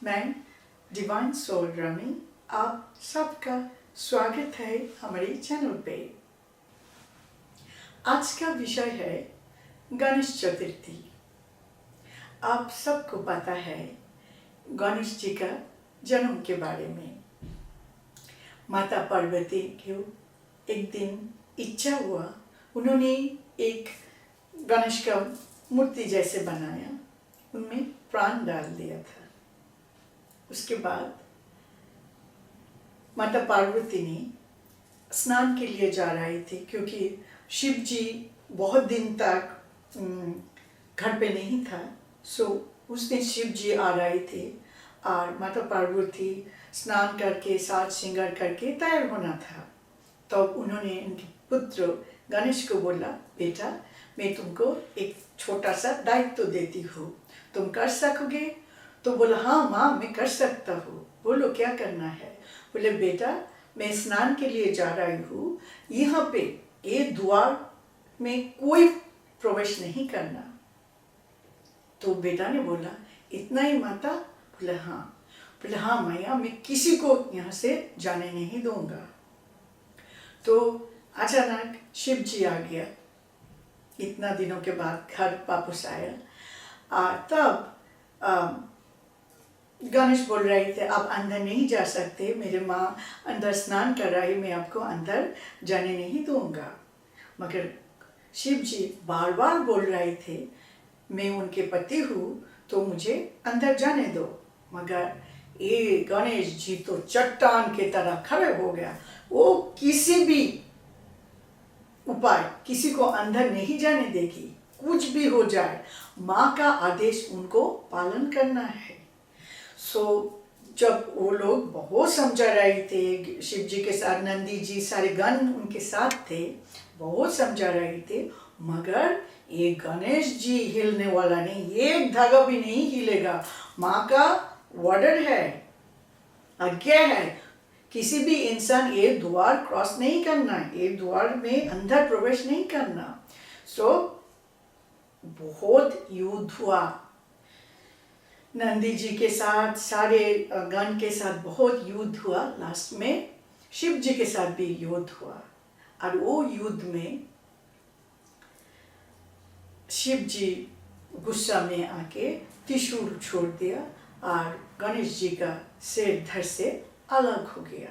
मैं divine soul rummy, आप सबका स्वागत है हमारे चैनल पे। आज का विषय है गणेश चतुर्थी। आप सबको पता है गणेश जी का जन्म के बारे में। माता पार्वती को एक दिन इच्छा हुआ, उन्होंने एक गणेश का मूर्ति जैसे बनाया, उनमें प्राण डाल दिया था। उसके बाद माता पार्वती ने स्नान के लिए जा रही थी, क्योंकि शिव जी बहुत दिन तक घर पे नहीं था। सो उस दिन शिव जी आ रहे थे और माता पार्वती स्नान करके साज श्रृंगार करके तैयार होना था। तो उन्होंने उनके पुत्र गणेश को बोला, बेटा मैं तुमको एक छोटा सा दायित्व देती हूँ, तुम कर सकोगे? तो बोला, हाँ माँ मैं कर सकता हूँ, बोलो क्या करना है। बोले, बेटा मैं स्नान के लिए जा रही हूँ, यहाँ पे ये द्वार में कोई प्रवेश नहीं करना। तो बेटा ने बोला, इतना ही माता? बोले हाँ। बोले हाँ मैया, मैं किसी को यहाँ से जाने नहीं दूंगा। तो अचानक शिव जी आ गया, इतना दिनों के बाद घर वापस आया। तब गणेश बोल रहे थे, आप अंदर नहीं जा सकते, मेरे माँ अंदर स्नान कर रही, मैं आपको अंदर जाने नहीं दूंगा। मगर शिव जी बार बार बोल रहे थे, मैं उनके पति हूँ तो मुझे अंदर जाने दो। मगर ये गणेश जी तो चट्टान के तरह खड़े हो गया। वो किसी भी उपाय किसी को अंदर नहीं जाने देगी, कुछ भी हो जाए, माँ का आदेश उनको पालन करना है। सो जब वो लोग बहुत समझा रहे थे, शिव जी के साथ नंदी जी सारे गण उनके साथ थे, बहुत समझा रहे थे, मगर ये गणेश जी हिलने वाला नहीं, एक धागा भी नहीं हिलेगा। माँ का ऑर्डर है, आज्ञा है, किसी भी इंसान ये द्वार क्रॉस नहीं करना, ये द्वार में अंदर प्रवेश नहीं करना। सो बहुत युद्ध हुआ, नंदी जी के साथ सारे गण के साथ बहुत युद्ध हुआ। लास्ट में शिव जी के साथ भी युद्ध हुआ, और वो युद्ध में शिव जी गुस्सा में आके त्रिशूल छोड़ दिया और गणेश जी का सिर धड़ से अलग हो गया।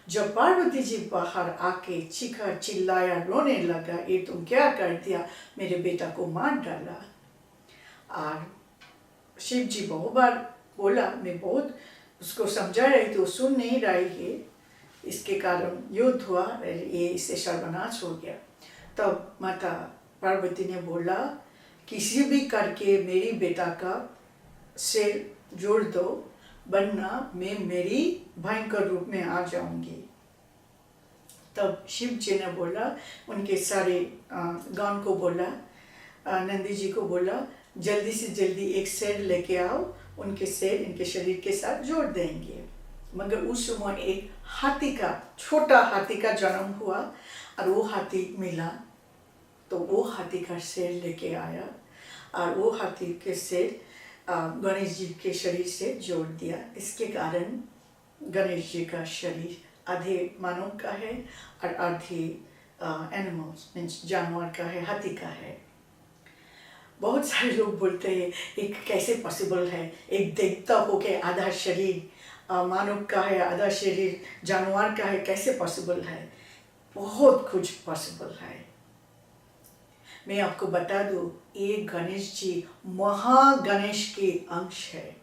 जब पार्वती जी बाहर आके चीखा चिल्लाया, रोने लगा, ये तुम क्या कर दिया, मेरे बेटा को मार डाला। और शिव जी बहुत बार बोला, मैं बहुत उसको समझा रही थी, वो सुन नहीं रही है, इसके कारण युद्ध हुआ, ये इससे सर्वनाश हो गया। तब माता पार्वती ने बोला, किसी भी करके मेरी बेटा का सिर जोड़ दो, वरना मैं मेरी भयंकर रूप में आ जाऊंगी। तब शिव जी ने बोला, उनके सारे गण को बोला, नंदी जी को बोला, जल्दी से जल्दी एक सिर लेके आओ, उनके सिर इनके शरीर के साथ जोड़ देंगे। मगर उस समय एक हाथी का, छोटा हाथी का जन्म हुआ, और वो हाथी मिला, तो वो हाथी का सिर लेके आया, और वो हाथी के सिर गणेश जी के शरीर से जोड़ दिया। इसके कारण गणेश जी का शरीर आधे मानव का है और आधे एनिमल्स मीन्स जानवर का है, हाथी का है। बहुत सारे लोग बोलते हैं, एक कैसे पॉसिबल है, एक देवता होके आधा शरीर मानव का है, आधा शरीर जानवर का है, कैसे पॉसिबल है? बहुत कुछ पॉसिबल है। मैं आपको बता दूं, ये गणेश जी महागणेश के अंश है,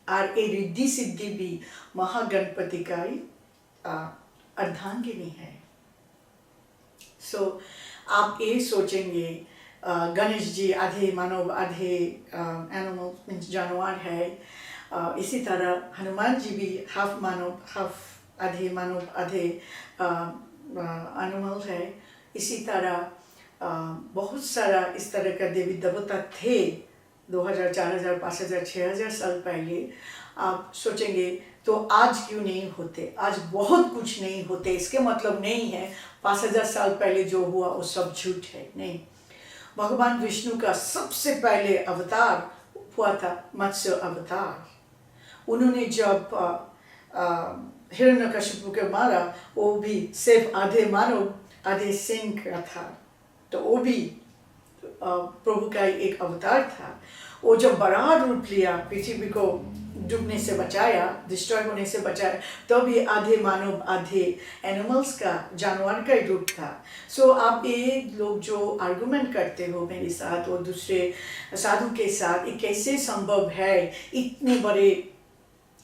और ये रिद्धि सिद्धि भी महागणपति का ही अर्धांगिनी है। सो आप ये सोचेंगे, गणेश जी आधे मानव आधे एनिमल मीन्स जानवर है, इसी तरह हनुमान जी भी हाफ मानव हाफ आधे मानव आधे एनिमल है। इसी तरह बहुत सारा इस तरह का देवी देवता थे 2000, 4000, 5000, 6000 साल पहले। आप सोचेंगे तो आज क्यों नहीं होते, आज बहुत कुछ नहीं होते, इसके मतलब नहीं है 5000 साल पहले जो हुआ वो सब झूठ है, नहीं। भगवान विष्णु का सबसे पहले अवतार हुआ था मत्स्य अवतार। उन्होंने जब हिरण्यकशिपु को मारा, वो भी सिर्फ आधे मानव आधे सिंह का था, तो वो भी प्रभु का एक अवतार था। वो जब बड़ा रूप लिया, पृथ्वी को डूबने से बचाया, डिस्ट्रॉय होने से बचाया, तो भी आधे मानव आधे एनिमल्स का, जानवर का रूप था। सो आप ये लोग जो आर्गुमेंट करते हो मेरे साथ और दूसरे साधु के साथ, ये कैसे संभव है, इतने बड़े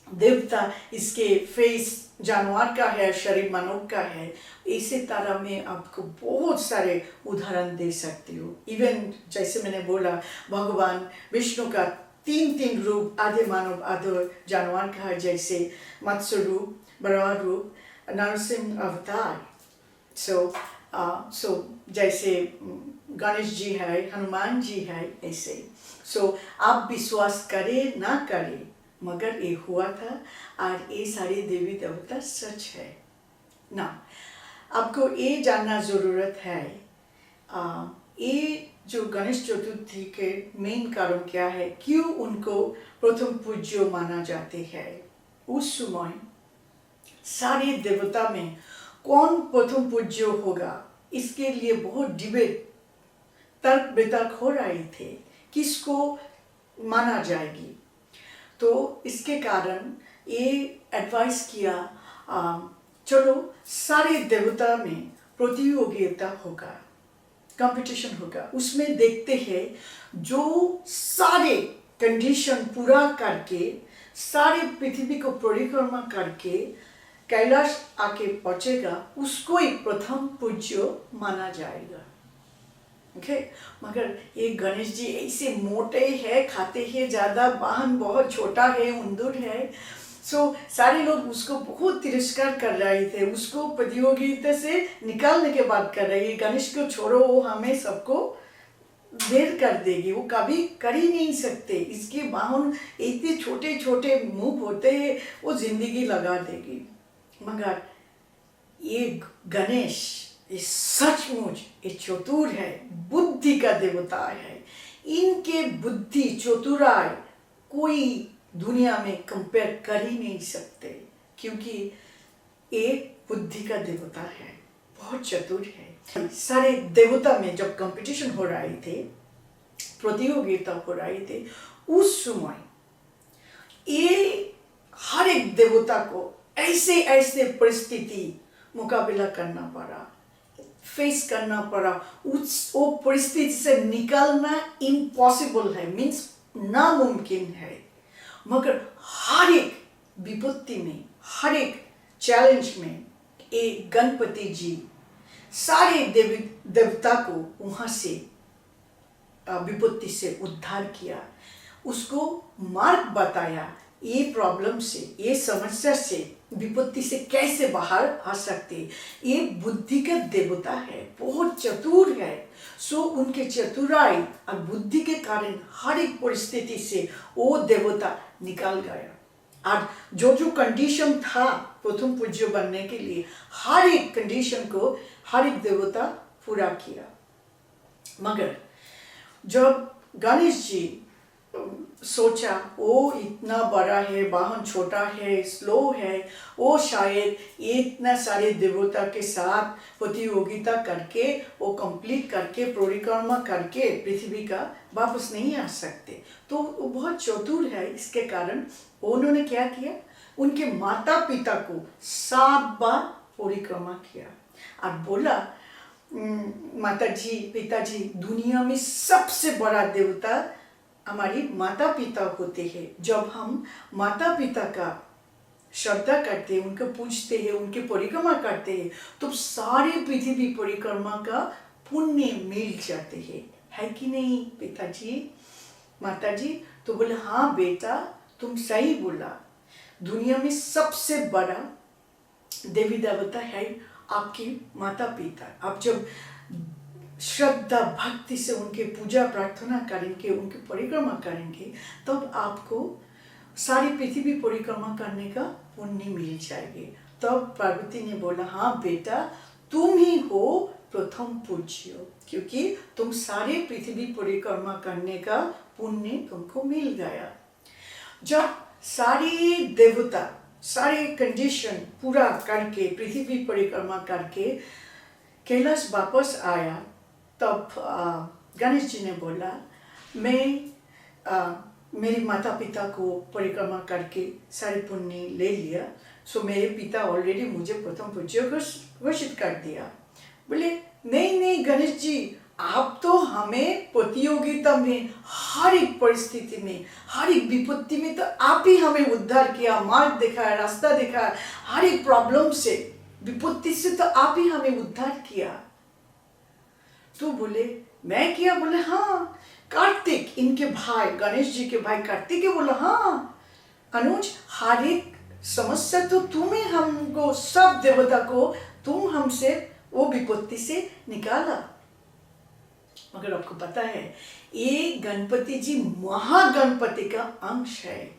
देवता, इसके फेस जानवर का है, शरीर मानव का है, इसी तरह में आपको बहुत सारे उदाहरण दे सकती हूँ। इवन जैसे मैंने बोला, भगवान विष्णु का तीन रूप, आधे मानव आधे जानवर का है, जैसे मत्स्य रूप, बराह रूप, नरसिंह अवतार। सो जैसे गणेश जी है, हनुमान जी है, ऐसे। सो आप विश्वास करें ना करें, मगर ये हुआ था और ये सारे देवी देवता सच है ना। आपको ये जानना ज़रूरत है, ये जो गणेश चतुर्थी के मेन कारण क्या है, क्यों उनको प्रथम पूज्य माना जाते हैं। उस समय सारे देवता में कौन प्रथम पूज्य होगा, इसके लिए बहुत डिबेट, तर्क वितर्क हो रहे थे, किसको माना जाएगी। तो इसके कारण ये एडवाइस किया, चलो सारे देवता में प्रतियोगिता होगा, कंपटीशन होगा, उसमें देखते हैं जो सारे कंडीशन पूरा करके, सारे पृथ्वी को परिक्रमा करके कैलाश आके पहुंचेगा, उसको ही प्रथम पूज्य माना जाएगा। ओके, मगर ये गणेश जी ऐसे मोटे हैं, खाते हैं ज़्यादा, वाहन बहुत छोटा है, उंदुर है। सो सारे लोग उसको बहुत तिरस्कार कर रहे थे, उसको प्रतियोगिता से निकालने के बाद कर रहे हैं, गणेश को छोड़ो, वो हमें सबको देर कर देगी, वो कभी कर ही नहीं सकते, इसके वाहन इतने छोटे छोटे मुंह होते हैं, वो जिंदगी लगा देगी। मगर ये गणेश, ये सचमुच ये चतुर है, बुद्धि का देवता है। इनके बुद्धि चतुराई कोई दुनिया में कंपेयर कर ही नहीं सकते, क्योंकि एक बुद्धि का देवता है, बहुत चतुर है। सारे देवता में जब कंपटीशन हो रहे थे, प्रतियोगिता हो रहे थे, उस समय ये हर एक देवता को ऐसे ऐसे परिस्थिति मुकाबला करना पड़ा, फेस करना पड़ा। वो परिस्थिति से निकलना इम्पॉसिबल है, मीन्स नामुमकिन है। मगर हर एक विपत्ति में, हर एक चैलेंज में एक गणपति जी सारे देवी देवता को वहाँ से विपत्ति से उद्धार किया, उसको मार्ग बताया, ये प्रॉब्लम से, ये समस्या से, विपत्ति से कैसे बाहर आ सकते। ये बुद्धि का देवता है, बहुत चतुर है। सो उनके चतुराई और बुद्धि के कारण हर एक परिस्थिति से वो देवता निकल गया। और जो जो कंडीशन था प्रथम पूज्य बनने के लिए, हर एक कंडीशन को हर एक देवता पूरा किया। मगर जब गणेश जी सोचा वो इतना बड़ा है, वाहन छोटा है, स्लो है, वो शायद इतना सारे देवता के साथ प्रतियोगिता करके, वो कंप्लीट करके, परिक्रमा करके पृथ्वी का वापस नहीं आ सकते, तो वो बहुत चतुर है। इसके कारण उन्होंने क्या किया, उनके माता पिता को 7 बार परिक्रमा किया और बोला, माता जी, पिताजी, दुनिया में सबसे बड़ा देवता हमारी माता पिता होते हैं। जब हम माता पिता का श्रद्धा करते हैं, उनको पूजते हैं, उनकी परिक्रमा करते हैं, तो सारे पृथ्वी परिक्रमा का पुण्य मिल जाते हैं, है कि नहीं पिताजी, माता जी? तो बोले हाँ बेटा, तुम सही बोला, दुनिया में सबसे बड़ा देवी देवता है आपके माता पिता। आप जब श्रद्धा भक्ति से उनके पूजा प्रार्थना करेंगे, उनकी परिक्रमा करेंगे, तब आपको सारी पृथ्वी परिक्रमा करने का पुण्य मिल जाएगी। तब पार्वती ने बोला हाँ बेटा, तुम ही हो प्रथम पूज्य हो, क्योंकि तुम सारे पृथ्वी परिक्रमा करने का पुण्य तुमको मिल गया। जब सारी देवता सारे कंडीशन पूरा करके पृथ्वी परिक्रमा करके कैलाश वापस आया, तब गणेश जी ने बोला मैं मेरे माता पिता को परिक्रमा करके सारे पुण्य ले लिया, सो मेरे पिता ऑलरेडी मुझे प्रथम पूज्य घोषित कर दिया। बोले नहीं नहीं गणेश जी, आप तो हमें प्रतियोगिता में हर एक परिस्थिति में हर एक विपत्ति में तो आप ही हमें उद्धार किया, मार्ग दिखाया, रास्ता दिखाया, हर एक प्रॉब्लम से विपत्ति से तो आप ही हमें उद्धार किया। तो बोले मैं किया? बोले हाँ। कार्तिक इनके भाई, गणेश जी के भाई कार्तिक के बोला हाँ अनुज, हर एक समस्या तो तुम्हें हमको, सब देवता को तुम हमसे वो विपत्ति से निकाला। मगर आपको पता है ये गणपति जी महागणपति का अंश है।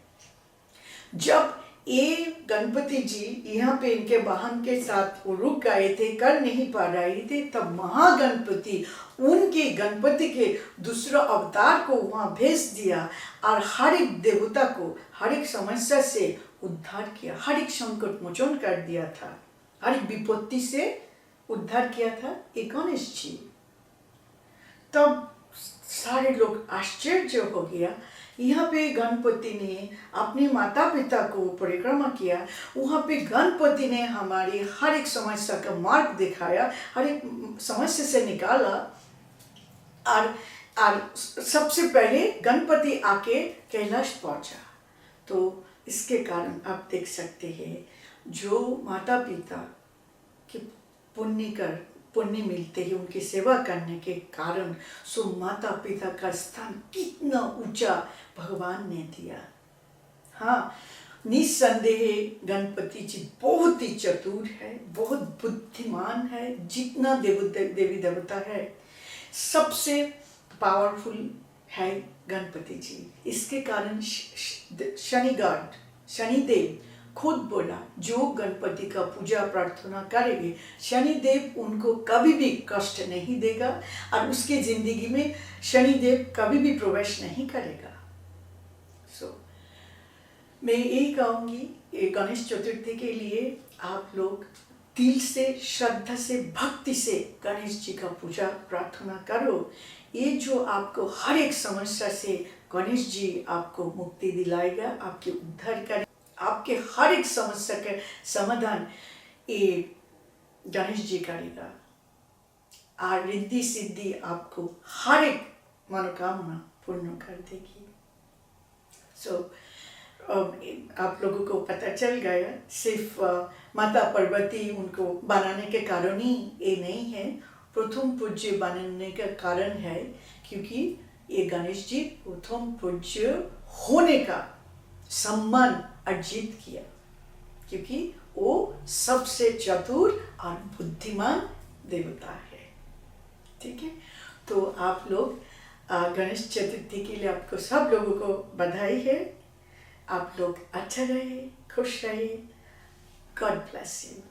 जब ये गणपति जी यहाँ पे इनके वाहन के साथ वो रुक गए थे, कर नहीं पा रहे थे, तब महागणपति उनके गणपति के दूसरा अवतार को वहाँ भेज दिया और हर एक देवता को हर एक समस्या से उद्धार किया, हर एक संकट मोचन कर दिया था, हर एक विपत्ति से उद्धार किया था ये गणेश जी। तब सारे लोग आश्चर्य हो गया, यहाँ पे गणपति ने अपने माता पिता को परिक्रमा किया, वहाँ पे गणपति ने हमारी हर एक समस्या का मार्ग दिखाया, हर एक समस्या से निकाला। और सबसे पहले गणपति आके कैलाश पहुँचा। तो इसके कारण आप देख सकते हैं जो माता पिता के पुण्य मिलते हैं उनकी सेवा करने के कारण, सो माता पिता का स्थान कितना ऊंचा भगवान ने दिया। हाँ, निस्संदेह गणपति जी बहुत ही चतुर है, बहुत बुद्धिमान है। जितना देवी देवता है सबसे पावरफुल है गणपति जी। इसके कारण शनिदेव खुद बोला जो गणपति का पूजा प्रार्थना करेंगे शनिदेव उनको कभी भी कष्ट नहीं देगा और उसके जिंदगी में शनिदेव कभी भी प्रवेश नहीं करेगा। मैं यही कहूँगी ये गणेश चतुर्थी के लिए आप लोग दिल से, श्रद्धा से, भक्ति से गणेश जी का पूजा प्रार्थना करो। ये जो आपको हर एक समस्या से गणेश जी आपको मुक्ति दिलाएगा, आपके उद्धार करेगा, आपके हर एक समस्या के समाधान ये गणेश जी करेगा और रिद्धि सिद्धि आपको हर एक मनोकामना पूर्ण कर देगी। आप लोगों को पता चल गया, सिर्फ माता पार्वती उनको बनाने के कारण ही ये नहीं है, प्रथम पूज्य बनाने का कारण है क्योंकि ये गणेश जी प्रथम पूज्य होने का सम्मान अर्जित किया, क्योंकि वो सबसे चतुर और बुद्धिमान देवता है। ठीक है, तो आप लोग गणेश चतुर्थी के लिए आपको सब लोगों को बधाई है। आप लोग अच्छा रहे, खुश रहे। God bless you.